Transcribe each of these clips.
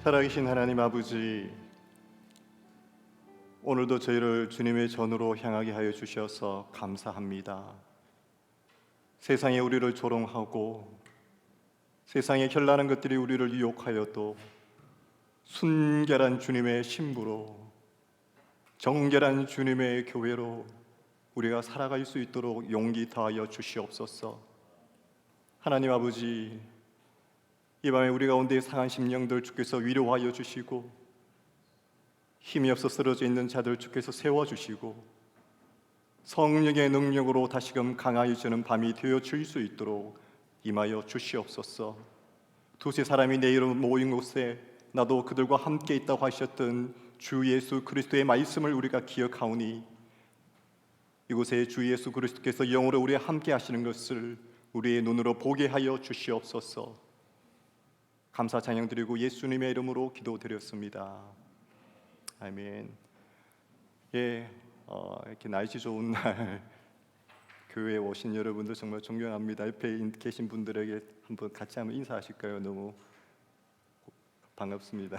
살아계신 하나님 아버지, 오늘도 저희를 주님의 전으로 향하게 하여 주셔서 감사합니다. 세상에 우리를 조롱하고 세상에 현란한 것들이 우리를 유혹하여도 순결한 주님의 신부로, 정결한 주님의 교회로 우리가 살아갈 수 있도록 용기 다하여 주시옵소서. 하나님 아버지, 이 밤에 우리 가운데 상한 심령들 주께서 위로하여 주시고, 힘이 없어 쓰러져 있는 자들 주께서 세워주시고, 성령의 능력으로 다시금 강하여지는 밤이 되어질 수 있도록 임하여 주시옵소서. 두세 사람이 내 이름 모인 곳에 나도 그들과 함께 있다고 하셨던 주 예수 그리스도의 말씀을 우리가 기억하오니, 이곳에 주 예수 그리스도께서 영으로 우리와 함께 하시는 것을 우리의 눈으로 보게 하여 주시옵소서. 감사 찬양 드리고 예수님의 이름으로 기도드렸습니다. 아멘. 이렇게 날씨 좋은 날 교회에 오신 여러분들 정말 존경합니다. 옆에 계신 분들에게 같이 한번 인사하실까요? 너무 반갑습니다.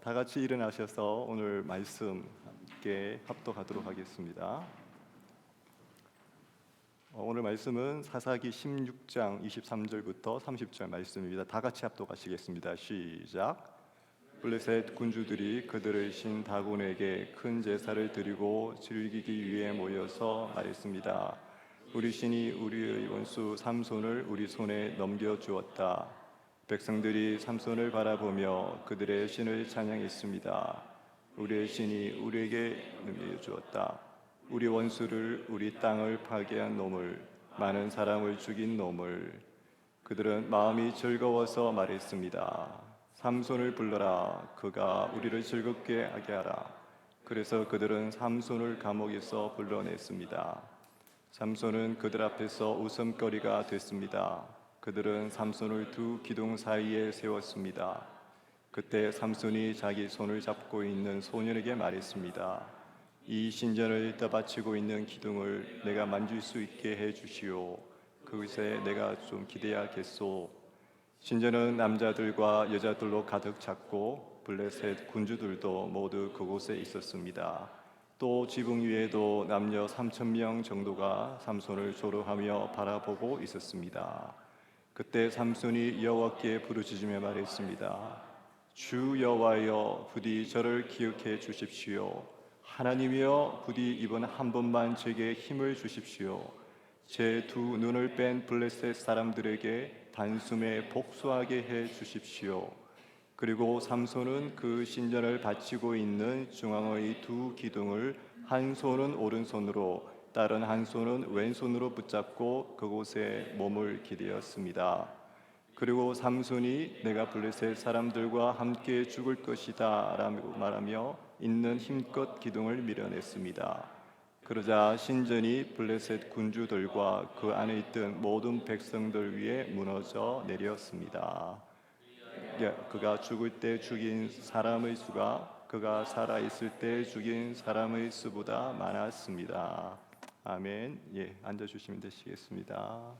다 같이 일어나셔서 오늘 말씀 함께 합독하도록 하겠습니다. 오늘 말씀은 사사기 16장 23절부터 30절 말씀입니다. 다 같이 합독하시겠습니다. 시작. 블레셋 군주들이 그들의 신 다곤에게 큰 제사를 드리고 즐기기 위해 모여서 말했습니다. 우리 신이 우리의 원수 삼손을 우리 손에 넘겨주었다. 백성들이 삼손을 바라보며 그들의 신을 찬양했습니다. 우리의 신이 우리에게 넘겨주었다. 우리 원수를, 우리 땅을 파괴한 놈을, 많은 사람을 죽인 놈을. 그들은 마음이 즐거워서 말했습니다. 삼손을 불러라. 그가 우리를 즐겁게 하게 하라. 그래서 그들은 삼손을 감옥에서 불러냈습니다. 삼손은 그들 앞에서 웃음거리가 됐습니다. 그들은 삼손을 두 기둥 사이에 세웠습니다. 그때 삼손이 자기 손을 잡고 있는 소년에게 말했습니다. 이 신전을 떠받치고 있는 기둥을 내가 만질 수 있게 해주시오. 그것에 내가 좀 기대야겠소. 신전은 남자들과 여자들로 가득 찼고 블레셋 군주들도 모두 그곳에 있었습니다. 또 지붕 위에도 남녀 3,000명 정도가 삼손을 조롱하며 바라보고 있었습니다. 그때 삼손이 여호와께 부르짖으며 말했습니다. 주 여호와여, 부디 저를 기억해 주십시오. 하나님이여, 부디 이번 한 번만 제게 힘을 주십시오. 제 두 눈을 뺀 블레셋 사람들에게 단숨에 복수하게 해 주십시오. 그리고 삼손은 그 신전을 바치고 있는 중앙의 두 기둥을 한 손은 오른손으로, 다른 한 손은 왼손으로 붙잡고 그곳에 몸을 기대었습니다. 그리고 삼손이 내가 블레셋 사람들과 함께 죽을 것이다 라고 말하며 있는 힘껏 기둥을 밀어냈습니다. 그러자 신전이 블레셋 군주들과 그 안에 있던 모든 백성들 위에 무너져 내렸습니다. 그가 죽을 때 죽인 사람의 수가 그가 살아있을 때 죽인 사람의 수보다 많았습니다. 아멘. 앉아주시면 되시겠습니다.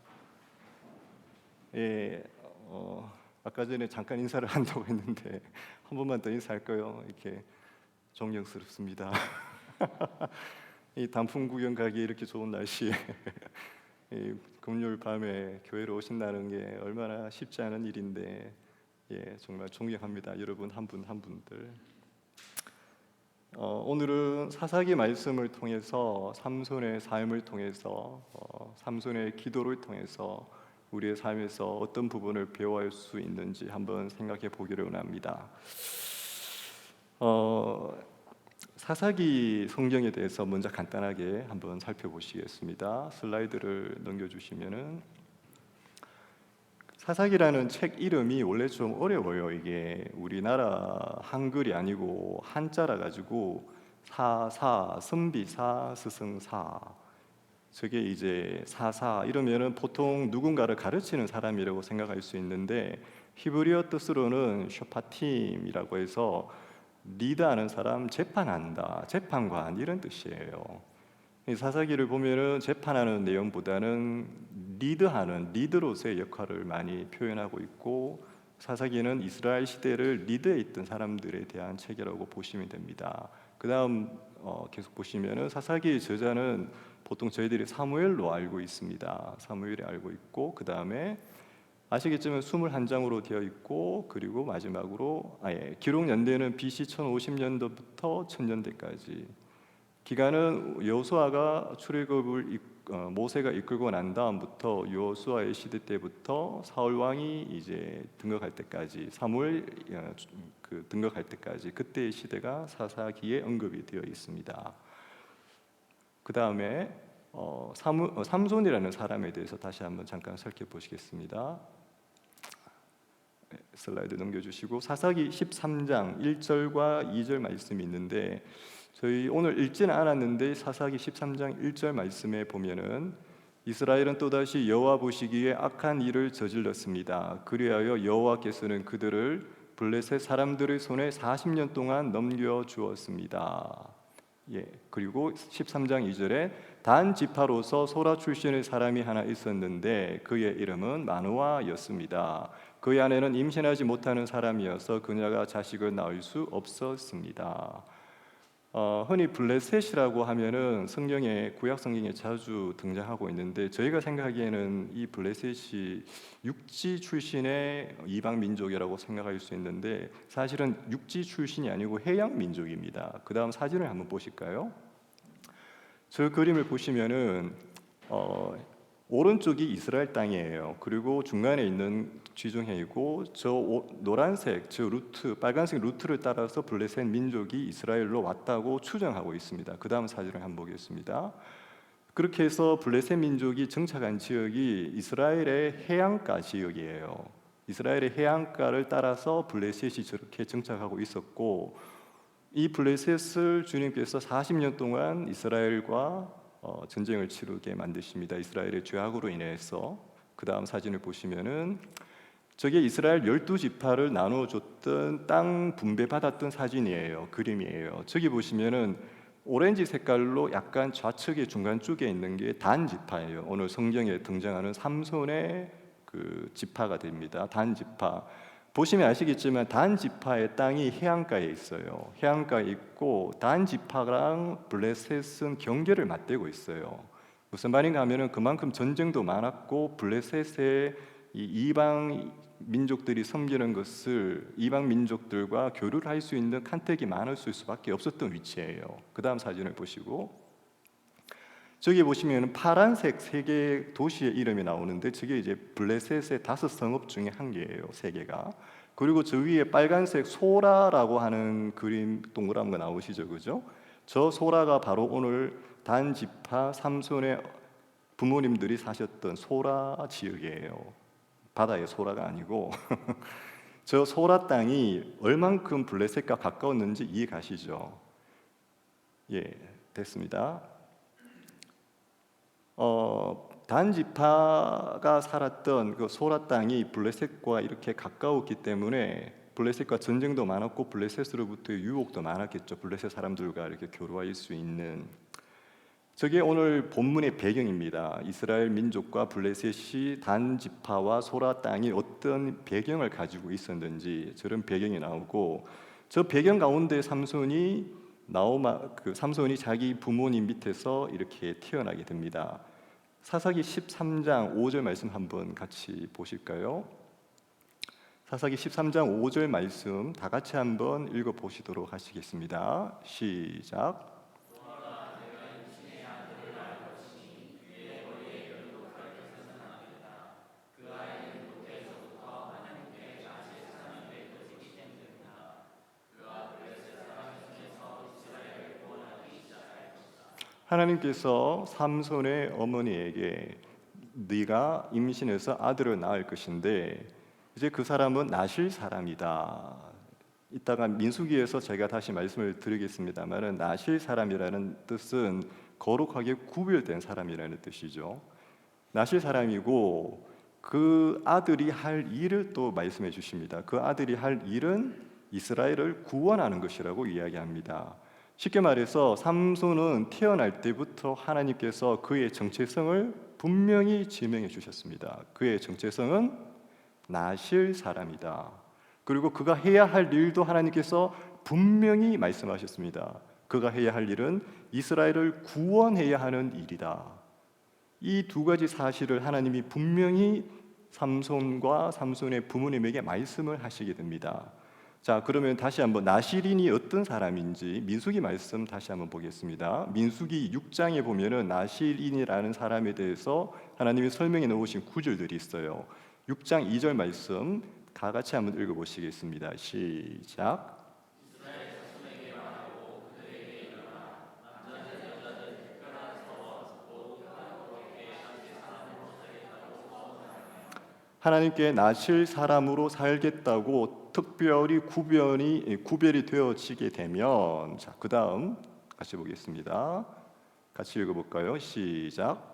아까 전에 잠깐 인사를 한다고 했는데 한 번만 더 인사할까요? 이렇게 존경스럽습니다. 이 단풍 구경 가기 이렇게 좋은 날씨에 금요일 밤에 교회로 오신다는 게 얼마나 쉽지 않은 일인데, 정말 존경합니다. 여러분 한 분 한 분들. 오늘은 사사기 말씀을 통해서 삼손의 삶을 통해서 삼손의 기도를 통해서 우리의 삶에서 어떤 부분을 배워할 수 있는지 한번 생각해 보기를 원합니다. 사사기 성경에 대해서 먼저 간단하게 한번 살펴보시겠습니다. 슬라이드를 넘겨주시면은, 사사기라는 책 이름이 원래 좀 어려워요. 이게 우리나라 한글이 아니고 한자라 가지고 사사, 선비사, 스승사, 저게 이제 사사 이러면은 보통 누군가를 가르치는 사람이라고 생각할 수 있는데, 히브리어 뜻으로는 쇼파팀이라고 해서 리드하는 사람, 재판한다, 재판관 이런 뜻이에요. 이 사사기를 보면은 재판하는 내용보다는 리드하는 리더로서의 역할을 많이 표현하고 있고, 사사기는 이스라엘 시대를 리드에 있던 사람들에 대한 책이라고 보시면 됩니다. 그 다음 계속 보시면은 사사기의 저자는 보통 저희들이 사무엘로 알고 있습니다. 사무엘이 알고 있고, 그 다음에 아시겠지만 21장으로 되어 있고, 그리고 마지막으로 기록 연대는 BC 1050년도부터 1000년대까지. 기간은 여호수아가 출애굽을 모세가 이끌고 난 다음부터 여호수아의 시대 때부터 사울 왕이 이제 등극할 때까지, 사무엘 등극할 때까지, 그때의 시대가 사사기에 언급이 되어 있습니다. 그 다음에 삼손이라는 사람에 대해서 다시 한번 잠깐 살펴보시겠습니다. 슬라이드 넘겨주시고, 사사기 13장 1절과 2절 말씀이 있는데, 저희 오늘 읽지는 않았는데 사사기 13장 1절 말씀에 보면은 이스라엘은 또다시 여호와 보시기에 악한 일을 저질렀습니다. 그리하여 여호와께서는 그들을 블레셋 사람들의 손에 40년 동안 넘겨주었습니다. 그리고 13장 2절에 단 지파로서 소라 출신의 사람이 하나 있었는데 그의 이름은 마누아였습니다. 그의 아내는 임신하지 못하는 사람이어서 그녀가 자식을 낳을 수 없었습니다. 흔히 블레셋이라고 하면은 구약 성경에 자주 등장하고 있는데, 저희가 생각하기에는 이 블레셋이 육지 출신의 이방 민족이라고 생각할 수 있는데, 사실은 육지 출신이 아니고 해양 민족입니다. 그 다음 사진을 한번 보실까요? 저 그림을 보시면은 오른쪽이 이스라엘 땅이에요. 그리고 중간에 있는 지중해이고, 저 노란색, 저 루트, 빨간색 루트를 따라서 블레셋 민족이 이스라엘로 왔다고 추정하고 있습니다. 그 다음 사진을 한번 보겠습니다. 그렇게 해서 블레셋 민족이 정착한 지역이 이스라엘의 해안가 지역이에요. 이스라엘의 해안가를 따라서 블레셋이 저렇게 정착하고 있었고, 이 블레셋을 주님께서 40년 동안 이스라엘과 전쟁을 치르게 만드십니다. 이스라엘의 죄악으로 인해서. 그 다음 사진을 보시면은 저게 이스라엘 12지파를 나눠줬던 땅 분배받았던 사진이에요. 그림이에요. 저기 보시면은 오렌지 색깔로 약간 좌측에 중간 쪽에 있는 게 단 지파예요. 오늘 성경에 등장하는 삼손의 그 지파가 됩니다. 단 지파. 보시면 아시겠지만 단 지파의 땅이 해안가에 있어요. 해안가에 있고, 단 지파랑 블레셋은 경계를 맞대고 있어요. 무슨 말인가 하면은 그만큼 전쟁도 많았고, 블레셋의 이방 민족들이 섬기는 것을 이방 민족들과 교류를 할 수 있는 간택이 많았을 수밖에 없었던 위치예요. 그 다음 사진을 보시고, 저기 보시면 파란색 세 개의 도시의 이름이 나오는데, 저게 이제 블레셋의 5 성읍 중에 한 개예요. 3개가. 그리고 저 위에 빨간색 소라라고 하는 그림 동그란 거 나오시죠, 그죠? 저 소라가 바로 오늘 단 지파 삼손의 부모님들이 사셨던 소라 지역이에요. 바다의 소라가 아니고 저 소라 땅이 얼만큼 블레셋과 가까웠는지 이해 가시죠? 됐습니다. 단 지파가 살았던 그 소라 땅이 블레셋과 이렇게 가까웠기 때문에 블레셋과 전쟁도 많았고, 블레셋으로부터의 유혹도 많았겠죠. 블레셋 사람들과 이렇게 교류할 수 있는. 저게 오늘 본문의 배경입니다. 이스라엘 민족과 블레셋이 단 지파와 소라 땅이 어떤 배경을 가지고 있었는지 저런 배경이 나오고, 저 배경 가운데 삼손이 자기 부모님 밑에서 이렇게 태어나게 됩니다. 사사기 13장 5절 말씀 한번 같이 보실까요? 사사기 13장 5절 말씀 다 같이 한번 읽어 보시도록 하시겠습니다. 시작. 하나님께서 삼손의 어머니에게 네가 임신해서 아들을 낳을 것인데, 이제 그 사람은 나실 사람이다. 이따가 민수기에서 제가 다시 말씀을 드리겠습니다만, 나실 사람이라는 뜻은 거룩하게 구별된 사람이라는 뜻이죠. 나실 사람이고, 그 아들이 할 일을 또 말씀해 주십니다. 그 아들이 할 일은 이스라엘을 구원하는 것이라고 이야기합니다. 쉽게 말해서 삼손은 태어날 때부터 하나님께서 그의 정체성을 분명히 지명해 주셨습니다. 그의 정체성은 나실 사람이다. 그리고 그가 해야 할 일도 하나님께서 분명히 말씀하셨습니다. 그가 해야 할 일은 이스라엘을 구원해야 하는 일이다. 이 두 가지 사실을 하나님이 분명히 삼손과 삼손의 부모님에게 말씀을 하시게 됩니다. 자, 그러면 다시 한번 나실인이 어떤 사람인지 민수기 말씀 다시 한번 보겠습니다. 민수기 6장에 보면은 나실인이라는 사람에 대해서 하나님이 설명해 놓으신 구절들이 있어요. 6장 2절 말씀 다 같이 한번 읽어보시겠습니다. 시작. 하나님께 나실 사람으로 살겠다고 특별히 구별이 되어지게 되면, 자, 그 다음 같이 보겠습니다. 같이 읽어볼까요? 시작.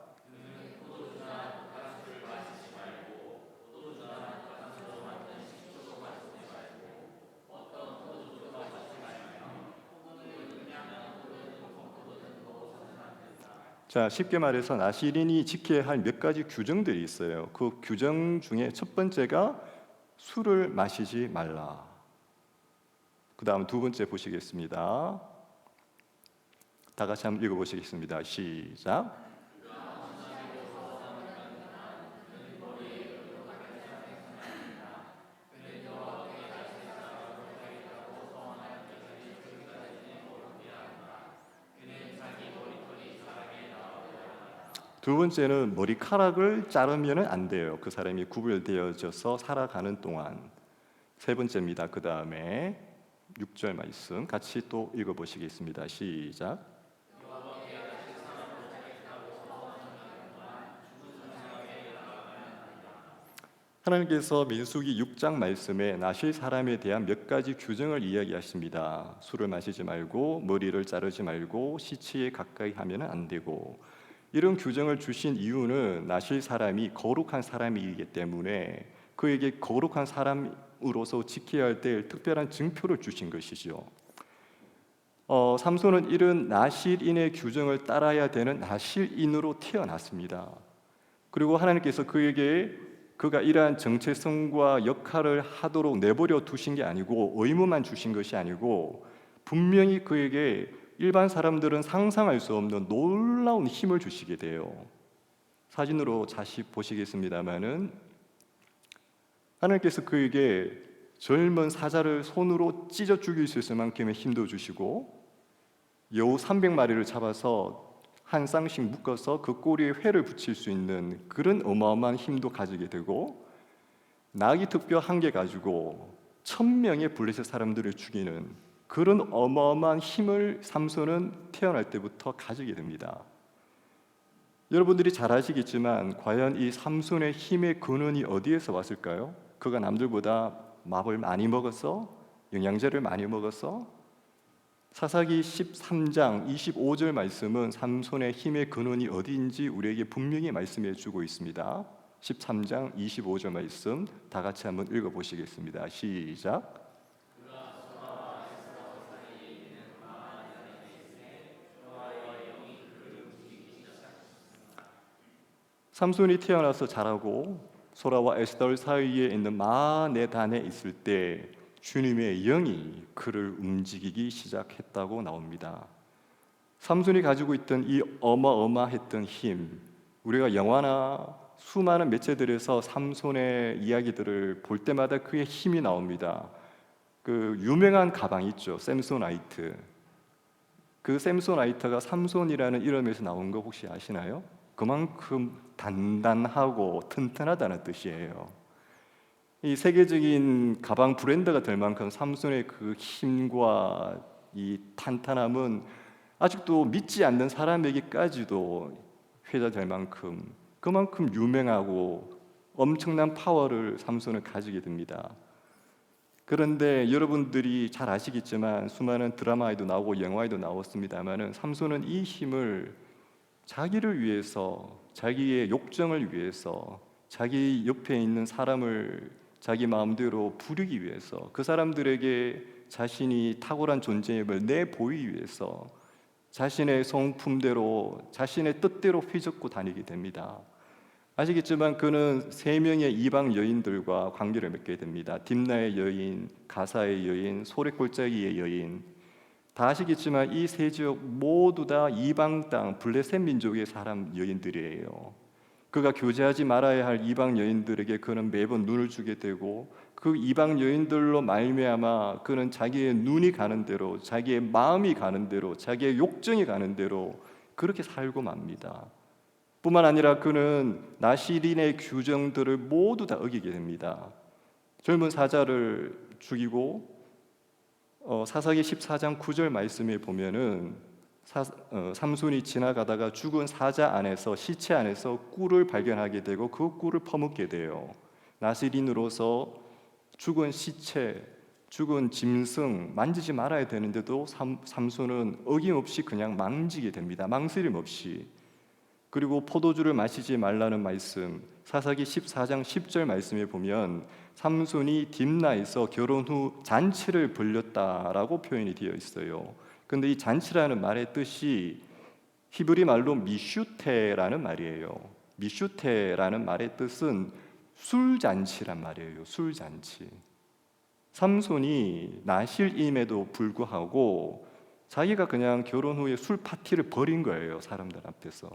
자, 쉽게 말해서 나실인이 지켜야 할 몇 가지 규정들이 있어요. 그 규정 중에 첫 번째가 술을 마시지 말라. 그 다음 두 번째 보시겠습니다. 다 같이 한번 읽어보시겠습니다. 시작. 두 번째는 머리카락을 자르면 안 돼요. 그 사람이 구별되어져서 살아가는 동안. 세 번째입니다. 그 다음에 6절 말씀 같이 또 읽어보시겠습니다. 시작. 하나님께서 민수기 6장 말씀에 나실 사람에 대한 몇 가지 규정을 이야기하십니다. 술을 마시지 말고 머리를 자르지 말고 시치에 가까이 하면 안 되고, 이런 규정을 주신 이유는 나실 사람이 거룩한 사람이기 때문에 그에게 거룩한 사람으로서 지켜야 할 때 특별한 증표를 주신 것이죠. 삼손은 이런 나실인의 규정을 따라야 되는 나실인으로 태어났습니다. 그리고 하나님께서 그가 이러한 정체성과 역할을 하도록 내버려 두신 게 아니고, 의무만 주신 것이 아니고, 분명히 그에게 일반 사람들은 상상할 수 없는 놀라운 힘을 주시게 돼요. 사진으로 다시 보시겠습니다마는 하나님께서 그에게 젊은 사자를 손으로 찢어 죽일 수 있을 만큼의 힘도 주시고, 여우 300마리를 잡아서 한 쌍씩 묶어서 그 꼬리에 회를 붙일 수 있는 그런 어마어마한 힘도 가지게 되고, 나귀 특별 한 개 가지고 1000명의 블레셋 사람들을 죽이는 그런 어마어마한 힘을 삼손은 태어날 때부터 가지게 됩니다. 여러분들이 잘 아시겠지만 과연 이 삼손의 힘의 근원이 어디에서 왔을까요? 그가 남들보다 밥을 많이 먹어서, 영양제를 많이 먹어서? 사사기 13장 25절 말씀은 삼손의 힘의 근원이 어디인지 우리에게 분명히 말씀해 주고 있습니다. 13장 25절 말씀 다 같이 한번 읽어보시겠습니다. 시작. 삼손이 태어나서 자라고 소라와 에스더를 사이에 있는 마네단에 있을 때 주님의 영이 그를 움직이기 시작했다고 나옵니다. 삼손이 가지고 있던 이 어마어마했던 힘, 우리가 영화나 수많은 매체들에서 삼손의 이야기들을 볼 때마다 그의 힘이 나옵니다. 그 유명한 가방 있죠, 샘소나이트. 그 샘소나이트가 삼손이라는 이름에서 나온 거 혹시 아시나요? 그만큼 단단하고 튼튼하다는 뜻이에요. 이 세계적인 가방 브랜드가 될 만큼 삼손의 그 힘과 이 탄탄함은 아직도 믿지 않는 사람에게까지도 회자될 만큼, 그만큼 유명하고 엄청난 파워를 삼손은 가지게 됩니다. 그런데 여러분들이 잘 아시겠지만 수많은 드라마에도 나오고 영화에도 나왔습니다마는 삼손은 이 힘을 자기를 위해서, 자기의 욕정을 위해서, 자기 옆에 있는 사람을 자기 마음대로 부리기 위해서, 그 사람들에게 자신이 탁월한 존재임을 내보이기 위해서 자신의 성품대로, 자신의 뜻대로 휘젓고 다니게 됩니다. 아시겠지만 그는 세 명의 이방 여인들과 관계를 맺게 됩니다. 딥나의 여인, 가사의 여인, 소래골짜기의 여인. 다 아시겠지만 이 세 지역 모두 다 이방 땅 블레셋 민족의 사람 여인들이에요. 그가 교제하지 말아야 할 이방 여인들에게 그는 매번 눈을 주게 되고, 그 이방 여인들로 말미암아 그는 자기의 눈이 가는 대로, 자기의 마음이 가는 대로, 자기의 욕정이 가는 대로 그렇게 살고 맙니다. 뿐만 아니라 그는 나시린의 규정들을 모두 다 어기게 됩니다. 젊은 사자를 죽이고, 사사기 14장 9절 말씀에 보면은 삼손이 지나가다가 죽은 사자 안에서, 시체 안에서 꿀을 발견하게 되고 그 꿀을 퍼먹게 돼요. 나시린으로서 죽은 시체, 죽은 짐승 만지지 말아야 되는데도 삼손은 어김없이 그냥 만지게 됩니다. 망설임 없이. 그리고 포도주를 마시지 말라는 말씀, 사사기 14장 10절 말씀에 보면 삼손이 딥나에서 결혼 후 잔치를 벌였다라고 표현이 되어 있어요. 근데 이 잔치라는 말의 뜻이 히브리 말로 미슈테라는 말이에요. 미슈테라는 말의 뜻은 술잔치란 말이에요. 술잔치. 삼손이 나실임에도 불구하고 자기가 그냥 결혼 후에 술 파티를 벌인 거예요. 사람들 앞에서.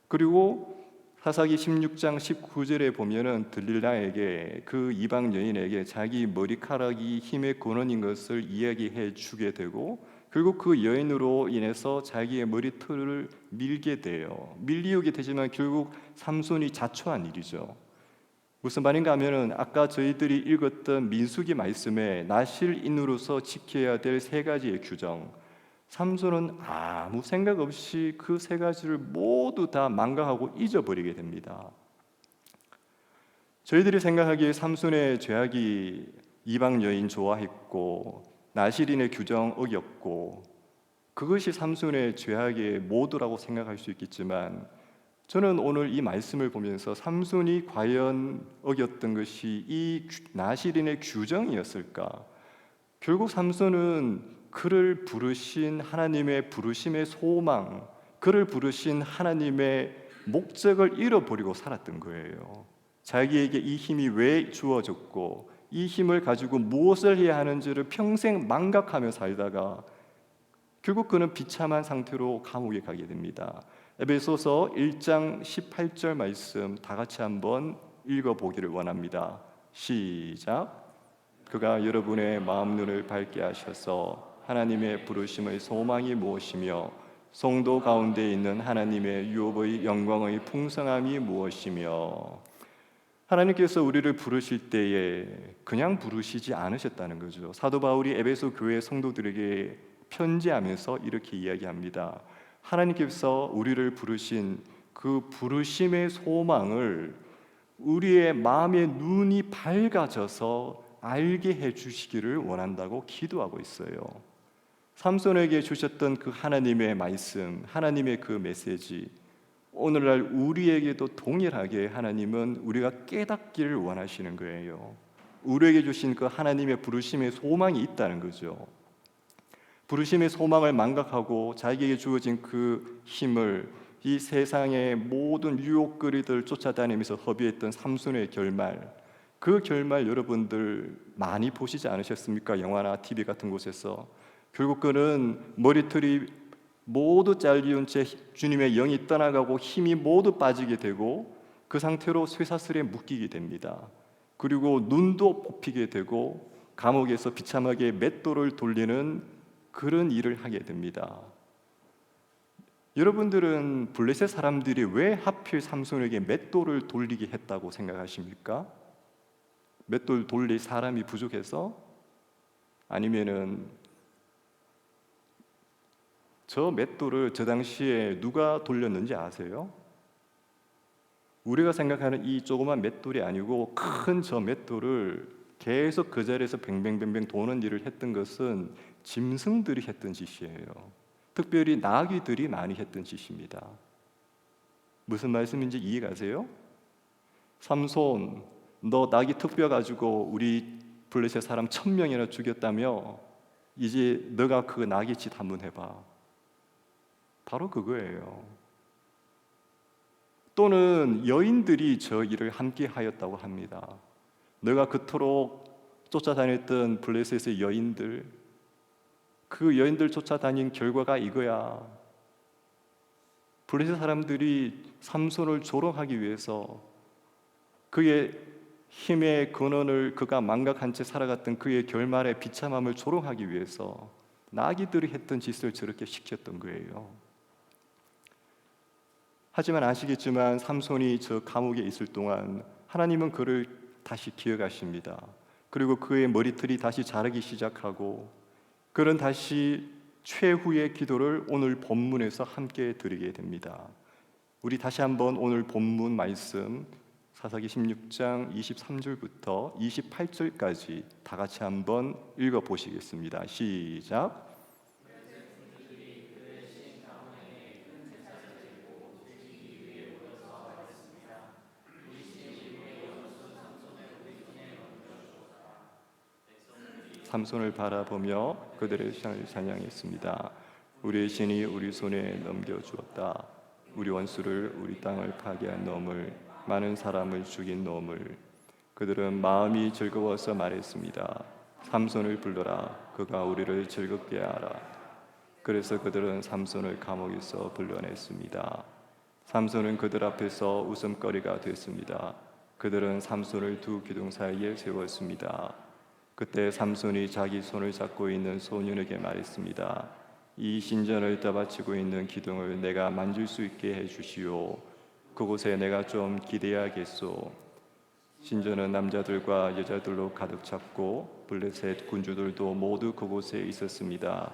그리고 사사기 16장 19절에 보면은 들릴라에게, 그 이방 여인에게 자기 머리카락이 힘의 근원인 것을 이야기해 주게 되고, 결국 그 여인으로 인해서 자기의 머리털을 밀게 돼요. 밀리우게 되지만 결국 삼손이 자초한 일이죠. 무슨 말인가 하면은 아까 저희들이 읽었던 민수기 말씀에 나실인으로서 지켜야 될 세 가지의 규정, 삼손은 아무 생각 없이 그 세 가지를 모두 다 망각하고 잊어버리게 됩니다. 저희들이 생각하기에 삼손의 죄악이 이방 여인 좋아했고 나실인의 규정 어겼고 그것이 삼손의 죄악의 모두라고 생각할 수 있겠지만, 저는 오늘 이 말씀을 보면서 삼손이 과연 어겼던 것이 이 나실인의 규정이었을까? 결국 삼손은 그를 부르신 하나님의 부르심의 소망, 그를 부르신 하나님의 목적을 잃어버리고 살았던 거예요. 자기에게 이 힘이 왜 주어졌고 이 힘을 가지고 무엇을 해야 하는지를 평생 망각하며 살다가 결국 그는 비참한 상태로 감옥에 가게 됩니다. 에베소서 1장 18절 말씀 다 같이 한번 읽어보기를 원합니다. 시작. 그가 여러분의 마음 눈을 밝게 하셔서 하나님의 부르심의 소망이 무엇이며 성도 가운데 있는 하나님의 유업의 영광의 풍성함이 무엇이며. 하나님께서 우리를 부르실 때에 그냥 부르시지 않으셨다는 거죠. 사도 바울이 에베소 교회 성도들에게 편지하면서 이렇게 이야기합니다. 하나님께서 우리를 부르신 그 부르심의 소망을 우리의 마음의 눈이 밝아져서 알게 해주시기를 원한다고 기도하고 있어요. 삼손에게 주셨던 그 하나님의 말씀, 하나님의 그 메시지, 오늘날 우리에게도 동일하게 하나님은 우리가 깨닫기를 원하시는 거예요. 우리에게 주신 그 하나님의 부르심의 소망이 있다는 거죠. 부르심의 소망을 망각하고 자기에게 주어진 그 힘을 이 세상의 모든 유혹거리들 쫓아다니면서 허비했던 삼손의 결말, 그 결말 여러분들 많이 보시지 않으셨습니까? 영화나 TV 같은 곳에서. 결국 그는 머리털이 모두 잘리운 채 주님의 영이 떠나가고 힘이 모두 빠지게 되고 그 상태로 쇠사슬에 묶이게 됩니다. 그리고 눈도 뽑히게 되고 감옥에서 비참하게 맷돌을 돌리는 그런 일을 하게 됩니다. 여러분들은 블레셋 사람들이 왜 하필 삼손에게 맷돌을 돌리게 했다고 생각하십니까? 맷돌 돌릴 사람이 부족해서? 아니면은 저 맷돌을 저 당시에 누가 돌렸는지 아세요? 우리가 생각하는 이 조그만 맷돌이 아니고 큰 저 맷돌을 계속 그 자리에서 뱅뱅뱅뱅 도는 일을 했던 것은 짐승들이 했던 짓이에요. 특별히 나귀들이 많이 했던 짓입니다. 무슨 말씀인지 이해가세요? 삼손, 너 나귀 턱뼈 가지고 우리 블레셋 사람 1000명이나 죽였다며? 이제 너가 그 나귀 짓 한번 해봐. 바로 그거예요. 또는 여인들이 저 일을 함께 하였다고 합니다. 내가 그토록 쫓아다녔던 블레셋의 여인들, 그 여인들 쫓아다닌 결과가 이거야. 블레셋 사람들이 삼손을 조롱하기 위해서 그의 힘의 근원을 그가 망각한 채 살아갔던 그의 결말의 비참함을 조롱하기 위해서 나귀들이 했던 짓을 저렇게 시켰던 거예요. 하지만 아시겠지만 삼손이 저 감옥에 있을 동안 하나님은 그를 다시 기억하십니다. 그리고 그의 머리털이 다시 자라기 시작하고 그는 다시 최후의 기도를 오늘 본문에서 함께 드리게 됩니다. 우리 다시 한번 오늘 본문 말씀 사사기 16장 23절부터 28절까지 다 같이 한번 읽어보시겠습니다. 시작. 삼손을 바라보며 그들의 신을 찬양했습니다. 우리의 신이 우리 손에 넘겨주었다. 우리 원수를 우리 땅을 파괴한 놈을, 많은 사람을 죽인 놈을. 그들은 마음이 즐거워서 말했습니다. 삼손을 불러라. 그가 우리를 즐겁게 하라. 그래서 그들은 삼손을 감옥에서 불러냈습니다. 삼손은 그들 앞에서 웃음거리가 됐습니다. 그들은 삼손을 두 기둥 사이에 세웠습니다. 그때 삼손이 자기 손을 잡고 있는 소년에게 말했습니다. 이 신전을 떠받치고 있는 기둥을 내가 만질 수 있게 해주시오. 그곳에 내가 좀 기대야겠소. 신전은 남자들과 여자들로 가득 찼고 블레셋 군주들도 모두 그곳에 있었습니다.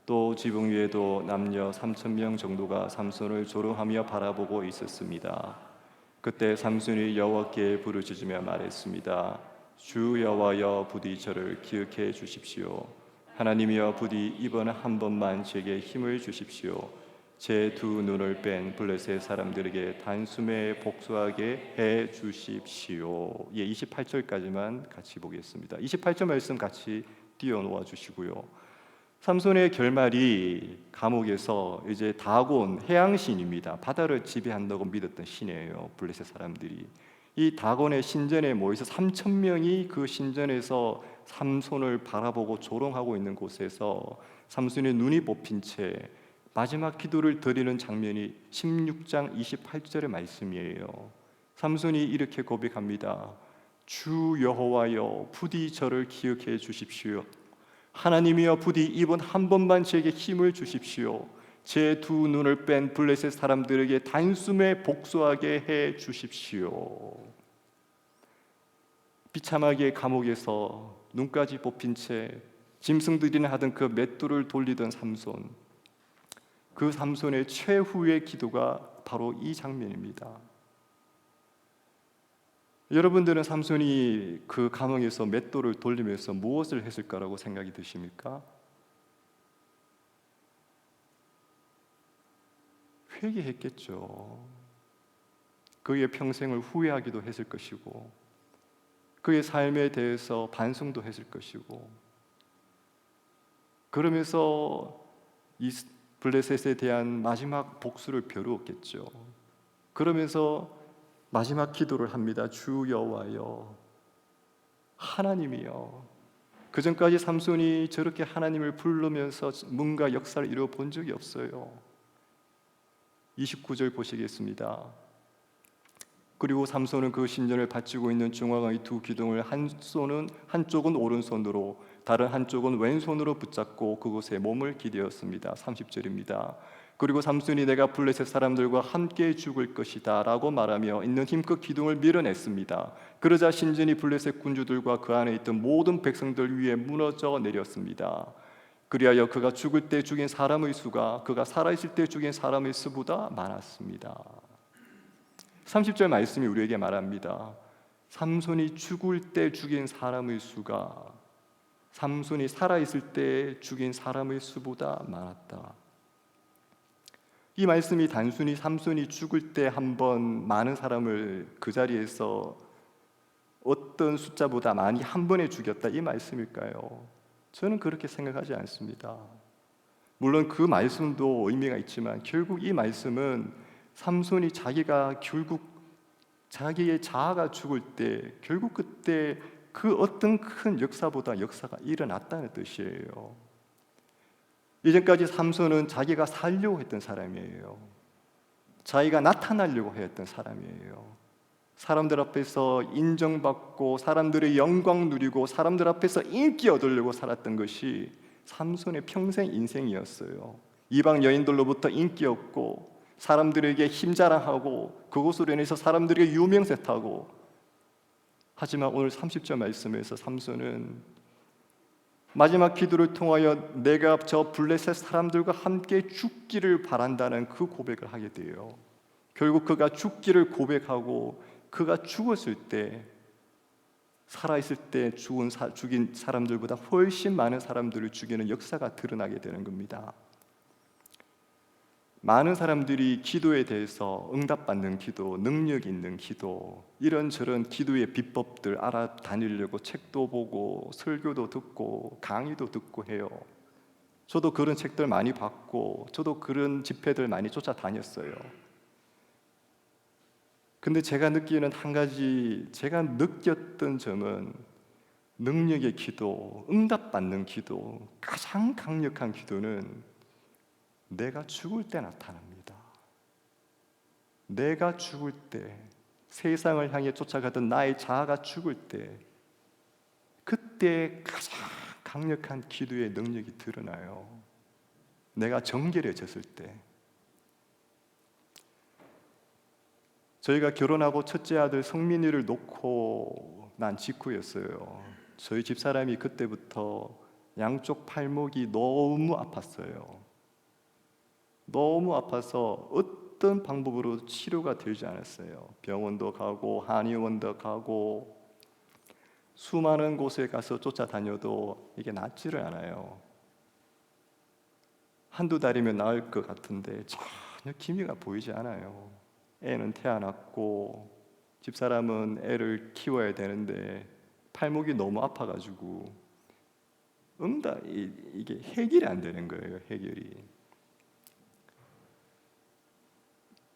또 지붕 위에도 남녀 3,000명 정도가 삼손을 조롱하며 바라보고 있었습니다. 그때 삼손이 여호와께 부르짖으며 말했습니다. 주 여호와여, 부디 저를 기억해 주십시오. 하나님이여, 부디 이번 한 번만 제게 힘을 주십시오. 제 두 눈을 뺀 블레셋 사람들에게 단숨에 복수하게 해 주십시오. 28절까지만 같이 보겠습니다. 28절 말씀 같이 띄워놓아 주시고요. 삼손의 결말이 감옥에서 이제 다곤 해양신입니다. 바다를 지배한다고 믿었던 신이에요. 블레셋 사람들이. 이 다곤의 신전에 모여서 3,000명이 그 신전에서 삼손을 바라보고 조롱하고 있는 곳에서 삼손의 눈이 뽑힌 채 마지막 기도를 드리는 장면이 16장 28절의 말씀이에요. 삼손이 이렇게 고백합니다. 주 여호와여, 부디 저를 기억해 주십시오. 하나님이여, 부디 이번 한 번만 제게 힘을 주십시오. 제 두 눈을 뺀 블레셋 사람들에게 단숨에 복수하게 해 주십시오. 비참하게 감옥에서 눈까지 뽑힌 채 짐승들이나 하던 그 맷돌을 돌리던 삼손, 그 삼손의 최후의 기도가 바로 이 장면입니다. 여러분들은 삼손이 그 감옥에서 맷돌을 돌리면서 무엇을 했을까라고 생각이 드십니까? 회개했겠죠. 그의 평생을 후회하기도 했을 것이고 그의 삶에 대해서 반성도 했을 것이고 그러면서 이 블레셋에 대한 마지막 복수를 벼루었겠죠. 그러면서 마지막 기도를 합니다. 주 여호와여, 하나님이여. 그 전까지 삼손이 저렇게 하나님을 부르면서 뭔가 역사를 이루어 본 적이 없어요. 29절 보시겠습니다. 그리고 삼손은 그 신전을 바치고 있는 중앙의 두 기둥을 한쪽은 오른손으로 다른 한쪽은 왼손으로 붙잡고 그곳에 몸을 기대었습니다. 30절입니다. 그리고 삼손이 내가 블레셋 사람들과 함께 죽을 것이다 라고 말하며 있는 힘껏 기둥을 밀어냈습니다. 그러자 신전이 블레셋 군주들과 그 안에 있던 모든 백성들 위에 무너져 내렸습니다. 그리하여 그가 죽을 때 죽인 사람의 수가 그가 살아있을 때 죽인 사람의 수보다 많았습니다. 30절 말씀이 우리에게 말합니다. 삼손이 죽을 때 죽인 사람의 수가 삼손이 살아있을 때 죽인 사람의 수보다 많았다. 이 말씀이 단순히 삼손이 죽을 때 한 번 많은 사람을 그 자리에서 어떤 숫자보다 많이 한 번에 죽였다 이 말씀일까요? 저는 그렇게 생각하지 않습니다. 물론 그 말씀도 의미가 있지만 결국 이 말씀은 삼손이 자기가 결국 자기의 자아가 죽을 때 결국 그때 그 어떤 큰 역사보다 역사가 일어났다는 뜻이에요. 이전까지 삼손은 자기가 살려고 했던 사람이에요. 자기가 나타나려고 했던 사람이에요. 사람들 앞에서 인정받고 사람들의 영광 누리고 사람들 앞에서 인기 얻으려고 살았던 것이 삼손의 평생 인생이었어요. 이방 여인들로부터 인기 얻고 사람들에게 힘자랑하고 그것으로 인해서 사람들에게 유명세 타고. 하지만 오늘 30절 말씀에서 삼손은 마지막 기도를 통하여 내가 저 블레셋 사람들과 함께 죽기를 바란다는 그 고백을 하게 돼요. 결국 그가 죽기를 고백하고 그가 죽었을 때 살아있을 때 죽인 사람들보다 훨씬 많은 사람들을 죽이는 역사가 드러나게 되는 겁니다. 많은 사람들이 기도에 대해서 응답받는 기도, 능력 있는 기도, 이런저런 기도의 비법들 알아다니려고 책도 보고 설교도 듣고 강의도 듣고 해요. 저도 그런 책들 많이 봤고 저도 그런 집회들 많이 쫓아다녔어요. 근데 제가 느끼는 한 가지, 제가 느꼈던 점은 능력의 기도, 응답받는 기도, 가장 강력한 기도는 내가 죽을 때 나타납니다. 내가 죽을 때, 세상을 향해 쫓아가던 나의 자아가 죽을 때, 그때 가장 강력한 기도의 능력이 드러나요. 내가 정결해졌을 때. 저희가 결혼하고 첫째 아들 성민이를 놓고 난 직후였어요. 저희 집사람이 그때부터 양쪽 팔목이 너무 아팠어요. 너무 아파서 어떤 방법으로 치료가 되지 않았어요. 병원도 가고 한의원도 가고 수많은 곳에 가서 쫓아다녀도 이게 낫지를 않아요. 한두 달이면 나을 것 같은데 전혀 기미가 보이지 않아요. 애는 태어났고 집사람은 애를 키워야 되는데 팔목이 너무 아파가지고 이게 해결이 안 되는 거예요. 해결이.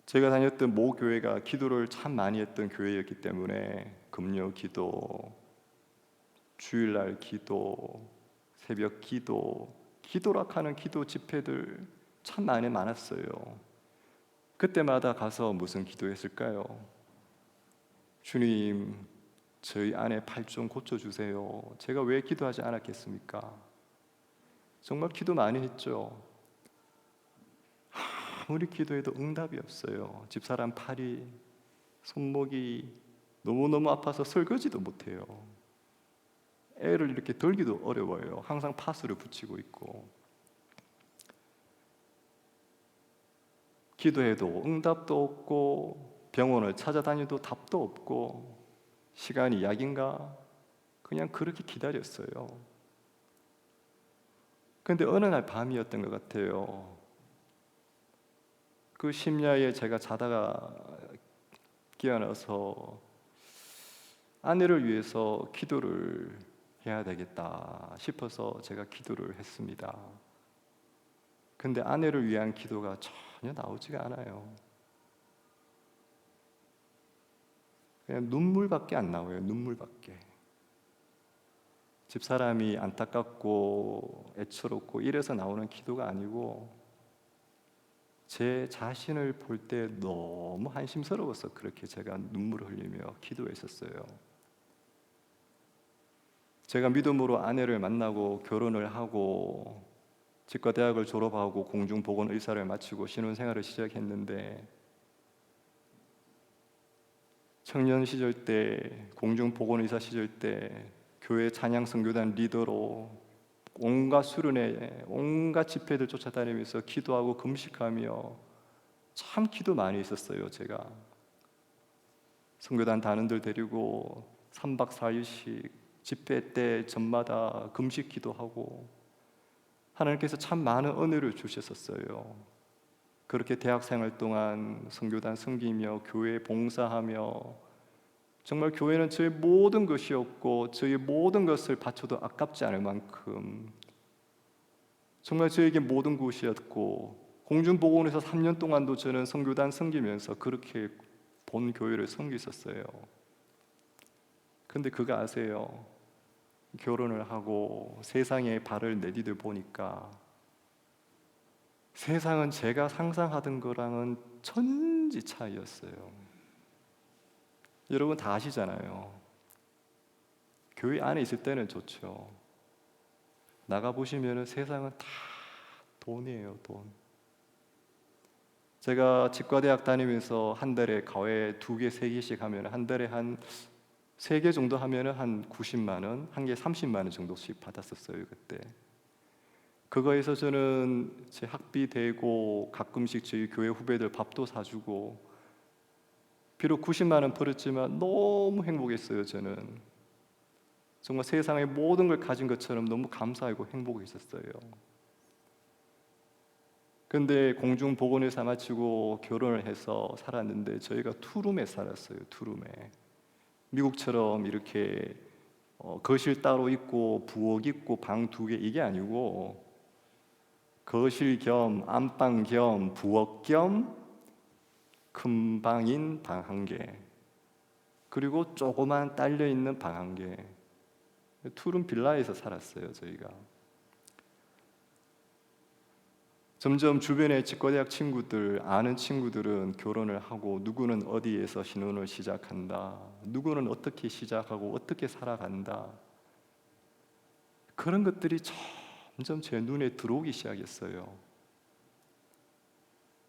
제가 다녔던 모 교회가 기도를 참 많이 했던 교회였기 때문에 금요 기도, 주일날 기도, 새벽 기도, 기도락하는 기도 집회들 참 많았어요. 그때마다 가서 무슨 기도했을까요? 주님, 저희 아내 팔 좀 고쳐주세요. 제가 왜 기도하지 않았겠습니까? 정말 기도 많이 했죠. 아무리 기도해도 응답이 없어요. 집사람 팔이, 손목이 너무너무 아파서 설거지도 못해요. 애를 이렇게 들기도 어려워요. 항상 파스를 붙이고 있고. 기도해도 응답도 없고 병원을 찾아다녀도 답도 없고 시간이 약인가? 그냥 그렇게 기다렸어요. 근데 어느 날 밤이었던 것 같아요. 그 심야에 제가 자다가 깨어나서 아내를 위해서 기도를 해야 되겠다 싶어서 제가 기도를 했습니다. 근데 아내를 위한 기도가 전혀 나오지가 않아요. 그냥 눈물밖에 안 나와요. 눈물밖에. 집사람이 안타깝고 애처롭고 이래서 나오는 기도가 아니고 제 자신을 볼 때 너무 한심스러워서 그렇게 제가 눈물을 흘리며 기도했었어요. 제가 믿음으로 아내를 만나고 결혼을 하고 치과 대학을 졸업하고 공중보건 의사를 마치고 신혼생활을 시작했는데 청년 시절 때 공중보건 의사 시절 때 교회 찬양 선교단 리더로 온갖 수련회, 온갖 집회들 쫓아다니면서 기도하고 금식하며 참 기도 많이 했었어요. 제가 선교단 단원들 데리고 3박 4일씩 집회 때 전마다 금식 기도하고 하나님께서 참 많은 은혜를 주셨었어요. 그렇게 대학생활 동안 선교단 섬기며 교회 봉사하며 정말 교회는 저의 모든 것이었고 저의 모든 것을 바쳐도 아깝지 않을 만큼 정말 저에게 모든 것이었고 공중보건에서 3년 동안도 저는 선교단 섬기면서 그렇게 본 교회를 섬기셨어요. 근데 그거 아세요? 결혼을 하고 세상에 발을 내디뎌 보니까 세상은 제가 상상하던 거랑은 천지 차이였어요. 여러분 다 아시잖아요. 교회 안에 있을 때는 좋죠. 나가보시면 세상은 다 돈이에요, 돈. 제가 치과대학 다니면서 한 달에 과외 2개, 3개씩 하면 한 달에 한 3개 정도 하면 한 90만 원, 한 개 30만 원 정도씩 받았었어요, 그때. 그거에서 저는 제 학비 대고 가끔씩 저희 교회 후배들 밥도 사주고, 비록 90만 원 벌었지만 너무 행복했어요. 저는 정말 세상의 모든 걸 가진 것처럼 너무 감사하고 행복했었어요. 근데 공중보건을 마치고 결혼을 해서 살았는데 저희가 투룸에 살았어요. 투룸에. 미국처럼 이렇게 거실 따로 있고 부엌 있고 방 2개 이게 아니고, 거실 겸 안방 겸 부엌 겸 큰 방인 방 1개, 그리고 조그만 딸려 있는 방 1개, 투룸 빌라에서 살았어요. 저희가 점점 주변의 치과대학 친구들, 아는 친구들은 결혼을 하고 누구는 어디에서 신혼을 시작한다, 누구는 어떻게 시작하고 어떻게 살아간다, 그런 것들이 점점 제 눈에 들어오기 시작했어요.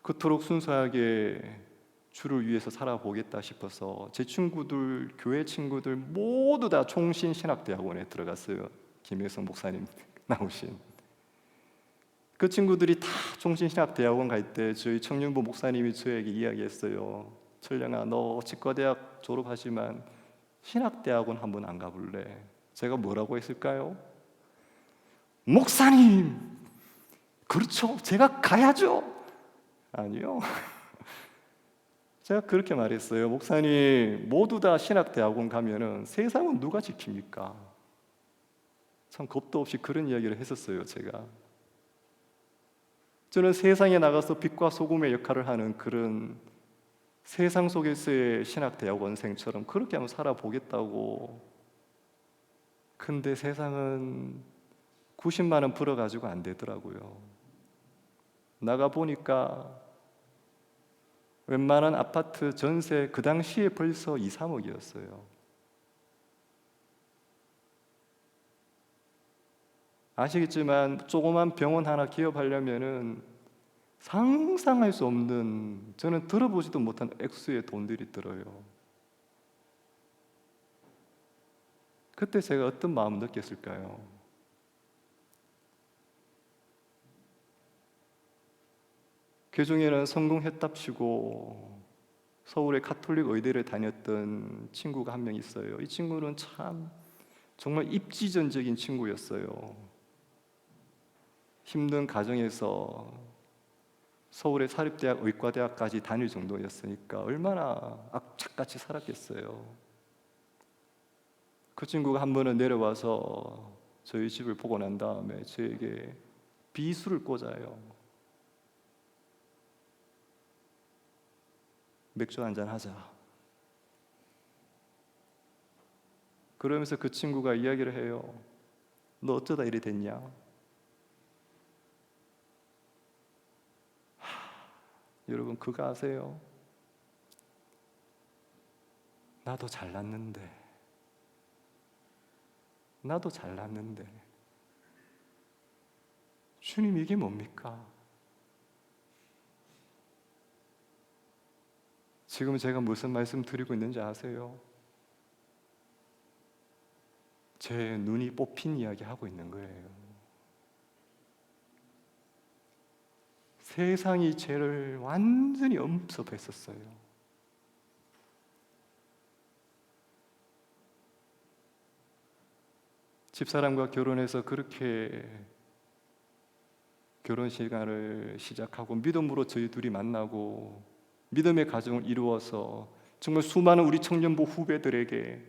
그토록 순수하게 주를 위해서 살아보겠다 싶어서 제 친구들, 교회 친구들 모두 다 총신신학대학원에 들어갔어요. 김혜성 목사님 나오신 그 친구들이 다 총신신학대학원 갈 때 저희 청년부 목사님이 저에게 이야기했어요. 철량아, 너 치과대학 졸업하지만 신학대학원 한번 안 가볼래? 제가 뭐라고 했을까요? 목사님, 그렇죠, 제가 가야죠. 아니요. 제가 그렇게 말했어요. 목사님, 모두 다 신학대학원 가면은 세상은 누가 지킵니까? 참 겁도 없이 그런 이야기를 했었어요. 제가 저는 세상에 나가서 빛과 소금의 역할을 하는 그런 세상 속에서의 신학대학원생처럼 그렇게 한번 살아보겠다고. 근데 세상은 90만 원 벌어가지고 안 되더라고요. 나가보니까 웬만한 아파트 전세 그 당시에 벌써 2, 3억이었어요. 아시겠지만 조그만 병원 하나 개업하려면은 상상할 수 없는, 저는 들어보지도 못한 액수의 돈들이 들어요. 그때 제가 어떤 마음을 느꼈을까요? 그 중에는 성공했답시고 서울의 가톨릭 의대를 다녔던 친구가 한 명 있어요. 이 친구는 참 정말 입지전적인 친구였어요. 힘든 가정에서 서울의 사립대학 의과대학까지 다닐 정도였으니까 얼마나 악착같이 살았겠어요. 그 친구가 한 번은 내려와서 저희 집을 보고 난 다음에 저에게 비수를 꽂아요. 맥주 한잔 하자. 그러면서 그 친구가 이야기를 해요. 너 어쩌다 이래 됐냐? 여러분 그거 아세요? 나도 잘났는데 주님, 이게 뭡니까? 지금 제가 무슨 말씀 드리고 있는지 아세요? 제 눈이 뽑힌 이야기 하고 있는 거예요. 세상이 죄를 완전히 엄습했었어요. 집사람과 결혼해서 그렇게 결혼 시간을 시작하고 믿음으로 저희 둘이 만나고 믿음의 가정을 이루어서 정말 수많은 우리 청년부 후배들에게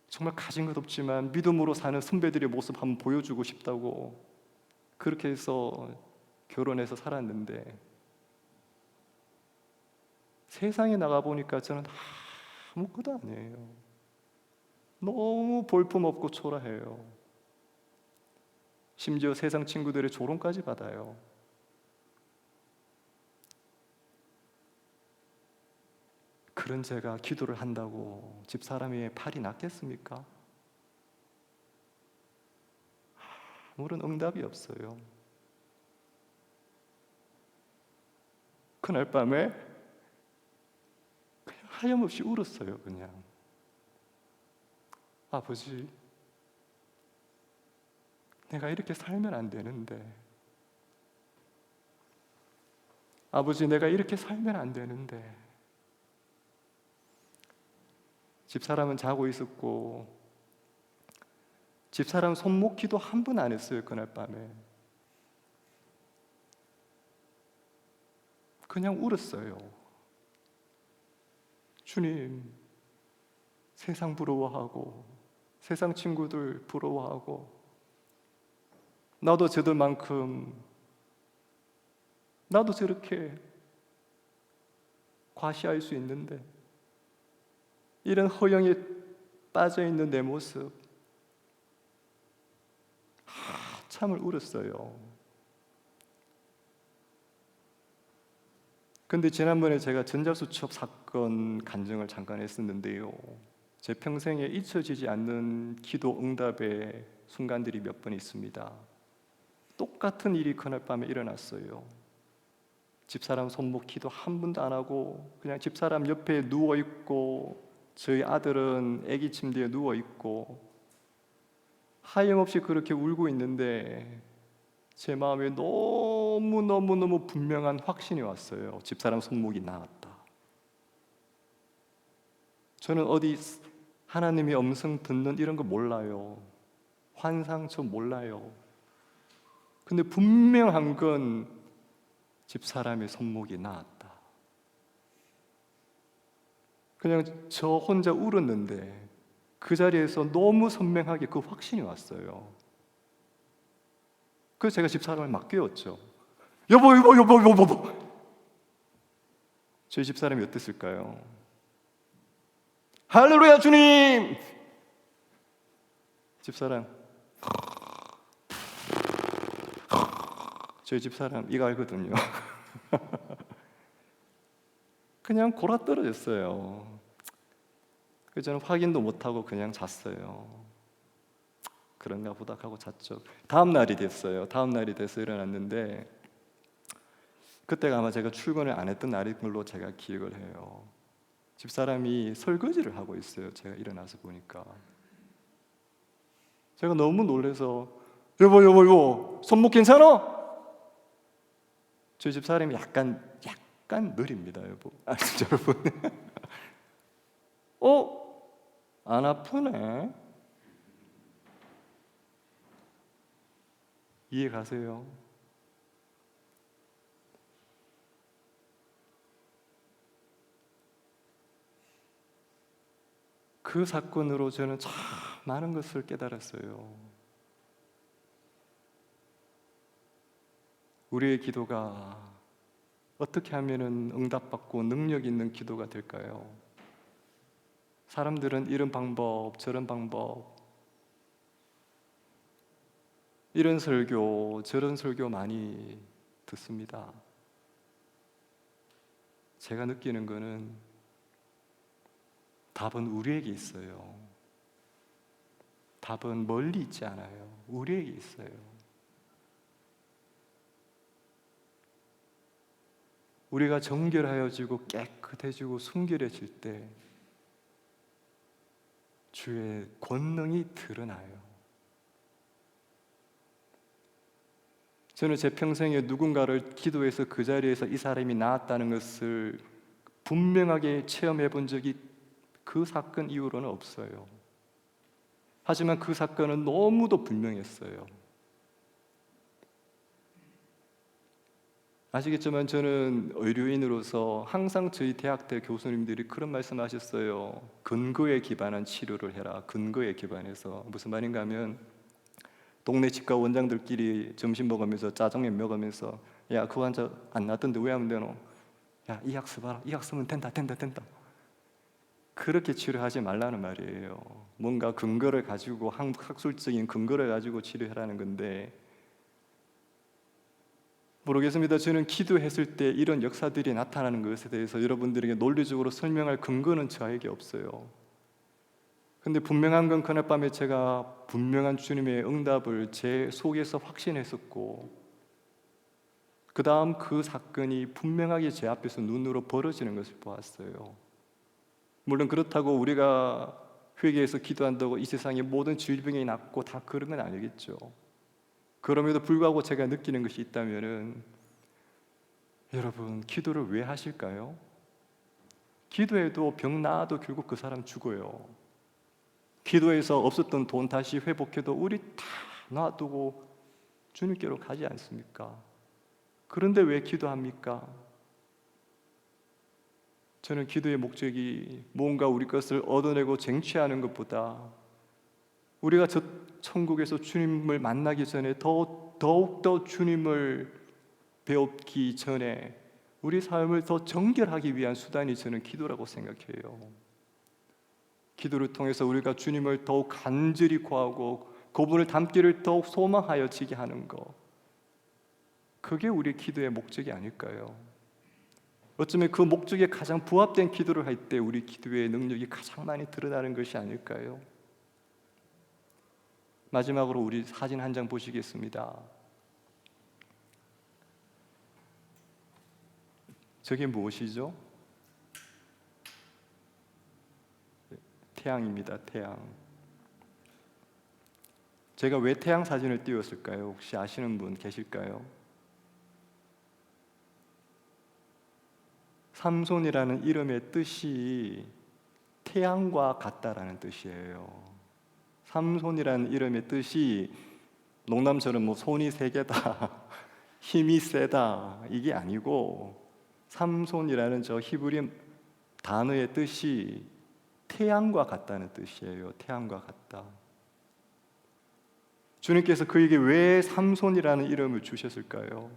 정말 가진 것 없지만 믿음으로 사는 선배들의 모습 한번 보여주고 싶다고 그렇게 해서 결혼해서 살았는데 세상에 나가보니까 저는 아무것도 아니에요. 너무 볼품없고 초라해요. 심지어 세상 친구들의 조롱까지 받아요. 그런 제가 기도를 한다고 집사람의 팔이 낫겠습니까? 아무런 응답이 없어요. 그날 밤에 그냥 하염없이 울었어요. 그냥 아버지, 내가 이렇게 살면 안 되는데, 아버지, 내가 이렇게 살면 안 되는데. 집사람은 자고 있었고 집사람 손목기도 한 번 안 했어요. 그날 밤에 그냥 울었어요. 주님, 세상 부러워하고 세상 친구들 부러워하고 나도 저들만큼 나도 저렇게 과시할 수 있는데 이런 허영에 빠져있는 내 모습 한참을 울었어요. 근데 지난번에 제가 전자수첩 사건 간증을 잠깐 했었는데요, 제 평생에 잊혀지지 않는 기도 응답의 순간들이 몇 번 있습니다. 똑같은 일이 그날 밤에 일어났어요. 집사람 손목 기도 한 번도 안 하고 그냥 집사람 옆에 누워있고 저희 아들은 아기 침대에 누워있고 하염없이 그렇게 울고 있는데 제 마음에 너무너무너무 분명한 확신이 왔어요. 집사람 손목이 나았다. 저는 어디 하나님의 음성 듣는 이런 거 몰라요. 환상처 몰라요. 근데 분명한 건 집사람의 손목이 나았다. 그냥 저 혼자 울었는데 그 자리에서 너무 선명하게 그 확신이 왔어요. 그래서 제가 집사람을 막 깨웠죠. 여보. 저희 집사람이 어땠을까요? 할렐루야 주님! 집사람, 저희 집사람 이거 알거든요. 그냥 골아 떨어졌어요. 그래서 저는 확인도 못하고 그냥 잤어요. 그런가 보다 하고 잤죠. 다음 날이 됐어요. 다음 날이 돼서 일어났는데 그때가 아마 제가 출근을 안 했던 날인 걸로 제가 기억을 해요. 집사람이 설거지를 하고 있어요. 제가 일어나서 보니까 제가 너무 놀라서 여보 손목 괜찮아? 저희 집사람이 약간 느립니다, 여보. 진짜 여러분. 안 아프네? 이해 가세요? 그 사건으로 저는 참 많은 것을 깨달았어요. 우리의 기도가 어떻게 하면 응답받고 능력 있는 기도가 될까요? 사람들은 이런 방법, 저런 방법, 이런 설교, 저런 설교 많이 듣습니다. 제가 느끼는 거는 답은 우리에게 있어요. 답은 멀리 있지 않아요. 우리에게 있어요. 우리가 정결하여지고 깨끗해지고 순결해질 때 주의 권능이 드러나요. 저는 제 평생에 누군가를 기도해서 그 자리에서 이 사람이 나았다는 것을 분명하게 체험해 본 적이 그 사건 이후로는 없어요. 하지만 그 사건은 너무도 분명했어요. 아시겠지만 저는 의료인으로서 항상 저희 대학 때 교수님들이 그런 말씀하셨어요. 근거에 기반한 치료를 해라. 근거에 기반해서. 무슨 말인가 하면 동네 치과 원장들끼리 점심 먹으면서 짜장면 먹으면서 야, 그 환자 안 낫던데 왜 하면 되노? 야, 이 약 써봐라. 이 약 쓰면 된다. 그렇게 치료하지 말라는 말이에요. 뭔가 근거를 가지고, 학술적인 근거를 가지고 치료하라는 건데, 모르겠습니다. 저는 기도했을 때 이런 역사들이 나타나는 것에 대해서 여러분들에게 논리적으로 설명할 근거는 저에게 없어요. 근데 분명한 건 그날 밤에 제가 분명한 주님의 응답을 제 속에서 확신했었고, 그 다음 그 사건이 분명하게 제 앞에서 눈으로 벌어지는 것을 보았어요. 물론 그렇다고 우리가 회개해서 기도한다고 이 세상의 모든 질병이 낫고 다 그런 건 아니겠죠. 그럼에도 불구하고 제가 느끼는 것이 있다면은, 여러분, 기도를 왜 하실까요? 기도해도 병 나아도 결국 그 사람 죽어요. 기도해서 없었던 돈 다시 회복해도 우리 다 놔두고 주님께로 가지 않습니까? 그런데 왜 기도합니까? 저는 기도의 목적이 뭔가 우리 것을 얻어내고 쟁취하는 것보다, 우리가 저 천국에서 주님을 만나기 전에 더욱더 주님을 배우기 전에 우리 삶을 더 정결하기 위한 수단이 저는 기도라고 생각해요. 기도를 통해서 우리가 주님을 더욱 간절히 구하고 그분을 닮기를 더욱 소망하여 지게 하는 것, 그게 우리 기도의 목적이 아닐까요? 어쩌면 그 목적에 가장 부합된 기도를 할 때 우리 기도의 능력이 가장 많이 드러나는 것이 아닐까요? 마지막으로 우리 사진 한 장 보시겠습니다. 저게 무엇이죠? 태양입니다. 태양. 제가 왜 태양 사진을 띄웠을까요? 혹시 아시는 분 계실까요? 삼손이라는 이름의 뜻이 태양과 같다라는 뜻이에요. 삼손이라는 이름의 뜻이 농담처럼 손이 세 개다, 힘이 세다, 이게 아니고, 삼손이라는 저 히브리 단어의 뜻이 태양과 같다는 뜻이에요. 태양과 같다. 주님께서 그에게 왜 삼손이라는 이름을 주셨을까요?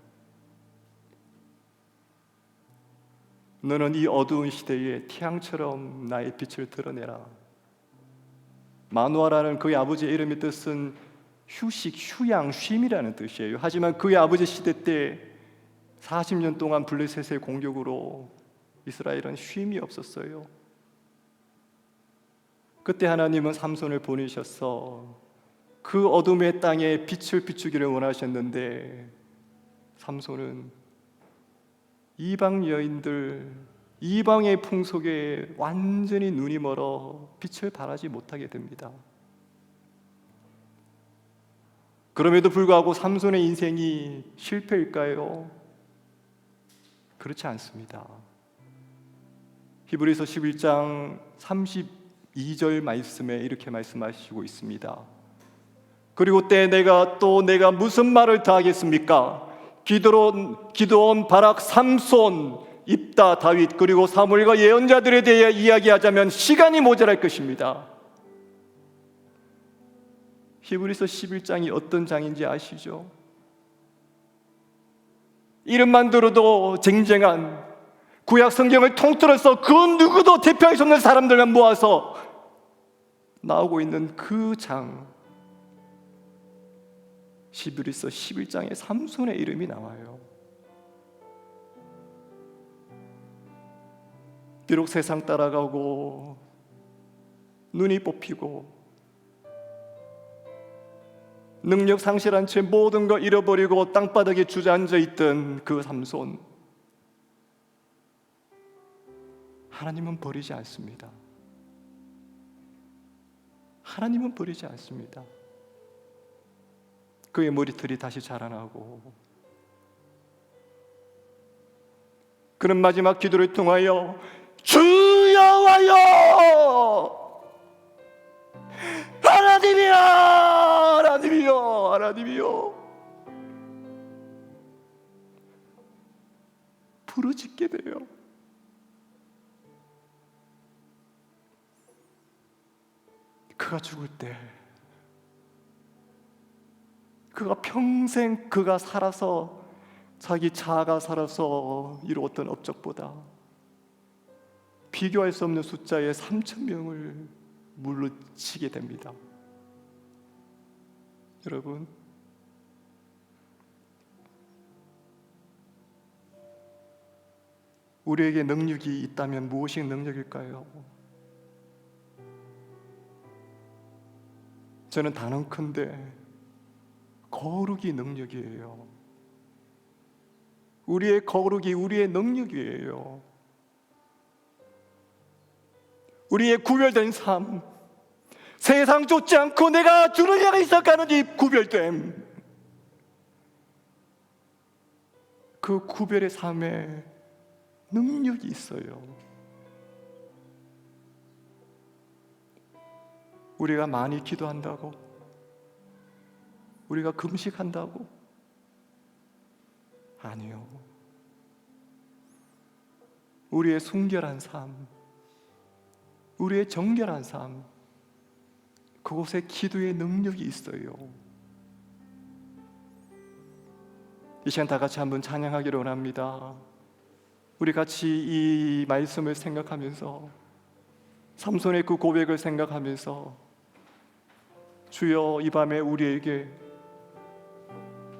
너는 이 어두운 시대에 태양처럼 나의 빛을 드러내라. 마누아라는 그의 아버지의 이름의 뜻은 휴식, 휴양, 쉼이라는 뜻이에요. 하지만 그의 아버지 시대 때 40년 동안 블레셋의 공격으로 이스라엘은 쉼이 없었어요. 그때 하나님은 삼손을 보내셔서 그 어둠의 땅에 빛을 비추기를 원하셨는데, 삼손은 이방 여인들, 이방의 풍속에 완전히 눈이 멀어 빛을 발하지 못하게 됩니다. 그럼에도 불구하고 삼손의 인생이 실패일까요? 그렇지 않습니다. 히브리서 11장 32절 말씀에 이렇게 말씀하시고 있습니다. 그리고 때 내가 무슨 말을 더 하겠습니까? 기드온, 바락, 삼손, 입다, 다윗, 그리고 사무엘과 예언자들에 대해 이야기하자면 시간이 모자랄 것입니다. 히브리서 11장이 어떤 장인지 아시죠? 이름만 들어도 쟁쟁한 구약 성경을 통틀어서 그 누구도 대표할 수 없는 사람들만 모아서 나오고 있는 그 장, 히브리서 11장에 삼손의 이름이 나와요. 비록 세상 따라가고 눈이 뽑히고 능력 상실한 채 모든 거 잃어버리고 땅바닥에 주저앉아 있던 그 삼손, 하나님은 버리지 않습니다. 하나님은 버리지 않습니다. 그의 머리털이 다시 자라나고, 그는 마지막 기도를 통하여 주여와요, 하나님이여, 하나님이여, 하나님이여 부르짖게 돼요. 그가 죽을 때, 그가 평생 그가 살아서 자기 자아가 살아서 이루었던 업적보다 비교할 수 없는 숫자의 3,000명을 물리치게 됩니다. 여러분, 우리에게 능력이 있다면 무엇이 능력일까요? 저는 단언컨대 거룩이 능력이에요. 우리의 거룩이 우리의 능력이에요. 우리의 구별된 삶, 세상 쫓지 않고 내가 주를 향해 시작하는 이 구별됨, 그 구별의 삶에 능력이 있어요. 우리가 많이 기도한다고, 우리가 금식한다고? 아니요. 우리의 순결한 삶, 우리의 정결한 삶, 그곳에 기도의 능력이 있어요. 이 시간 다 같이 한번 찬양하기를 원합니다. 우리 같이 이 말씀을 생각하면서, 삼손의 그 고백을 생각하면서, 주여 이 밤에 우리에게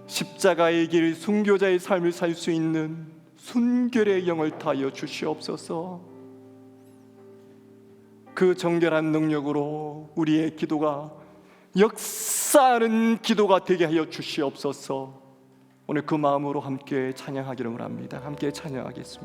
십자가의 길, 순교자의 삶을 살 수 있는 순결의 영을 다하여 주시옵소서. 그 정결한 능력으로 우리의 기도가 역사하는 기도가 되게 하여 주시옵소서. 오늘 그 마음으로 함께 찬양하기를 원합니다. 함께 찬양하겠습니다.